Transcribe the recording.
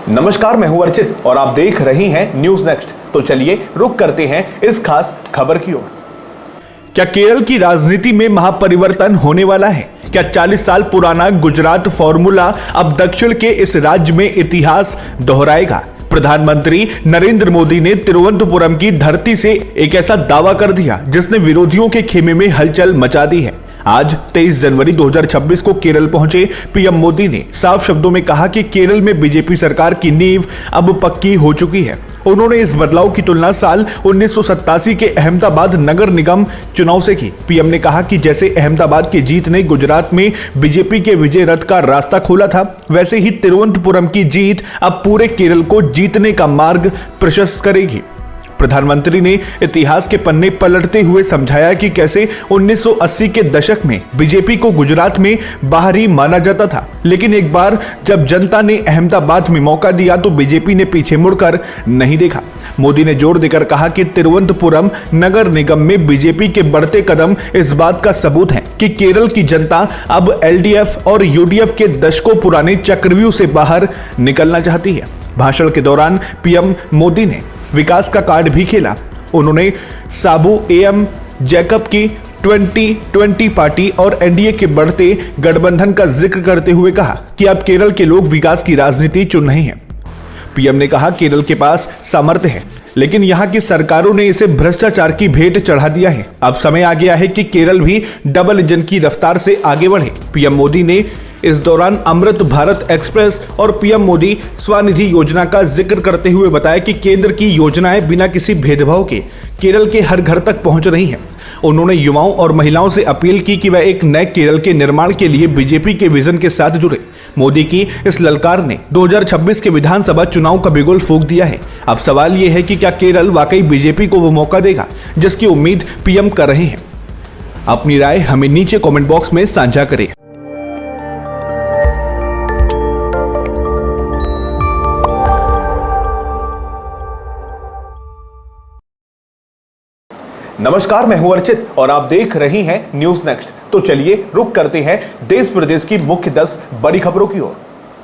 नमस्कार, मैं हूं अर्चित और आप देख रहे हैं न्यूज नेक्स्ट। तो चलिए रुक करते हैं इस खास खबर की ओर। क्या केरल की राजनीति में महापरिवर्तन होने वाला है? क्या 40 साल पुराना गुजरात फॉर्मूला अब दक्षिण के इस राज्य में इतिहास दोहराएगा? प्रधानमंत्री नरेंद्र मोदी ने तिरुवनंतपुरम की धरती से एक ऐसा दावा कर दिया जिसने विरोधियों के खेमे में हलचल मचा दी है। आज 23 जनवरी 2026 को केरल पहुंचे पीएम मोदी ने साफ शब्दों में कहा कि केरल में बीजेपी सरकार की नींव अब पक्की हो चुकी है। उन्होंने इस बदलाव की तुलना साल 1987 के अहमदाबाद नगर निगम चुनाव से की। पीएम ने कहा कि जैसे अहमदाबाद की जीत ने गुजरात में बीजेपी के विजय रथ का रास्ता खोला था, वैसे ही तिरुवनंतपुरम की जीत अब पूरे केरल को जीतने का मार्ग प्रशस्त करेगी। प्रधानमंत्री ने इतिहास के पन्ने पलटते हुए समझाया कि कैसे 1980 के दशक में बीजेपी को गुजरात में बाहरी माना जाता था, लेकिन एक बार जब जनता ने अहमदाबाद में मौका दिया तो बीजेपी ने पीछे मुड़कर नहीं देखा। मोदी ने जोर देकर कहा कि तिरुवनंतपुरम नगर निगम में बीजेपी के बढ़ते कदम इस बात का सबूत है कि केरल की जनता अब एलडीएफ और यूडीएफ के दशकों पुराने चक्रव्यूह से बाहर निकलना चाहती है। भाषण के दौरान पीएम मोदी ने विकास का कार्ड भी खेला। उन्होंने साबू एम जैकब की 2020 पार्टी और एनडीए के बढ़ते गठबंधन का जिक्र करते हुए कहा कि अब केरल के लोग विकास की राजनीति चुन रहे हैं। पीएम ने कहा केरल के पास सामर्थ्य है, लेकिन यहाँ की सरकारों ने इसे भ्रष्टाचार की भेंट चढ़ा दिया है। अब समय आ गया है कि केरल भी डबल इंजन की रफ्तार से आगे बढ़े। पीएम मोदी ने इस दौरान अमृत भारत एक्सप्रेस और पीएम मोदी स्वनिधि योजना का जिक्र करते हुए बताया कि केंद्र की योजनाएं बिना किसी भेदभाव के केरल के हर घर तक पहुंच रही हैं। उन्होंने युवाओं और महिलाओं से अपील की कि वह एक नए केरल के निर्माण के लिए बीजेपी के विजन के साथ जुड़े। मोदी की इस ललकार ने 2026 के विधानसभा चुनाव का बिगुल फूंक दिया है। अब सवाल यह है कि क्या केरल वाकई बीजेपी को वो मौका देगा जिसकी उम्मीद पीएम कर रहे हैं? अपनी राय हमें नीचे कमेंट बॉक्स में साझा करें। नमस्कार, मैं हूं अर्चित और आप देख रहे हैं न्यूज नेक्स्ट। तो चलिए रुक करते हैं देश प्रदेश की मुख्य 10 बड़ी खबरों की ओर।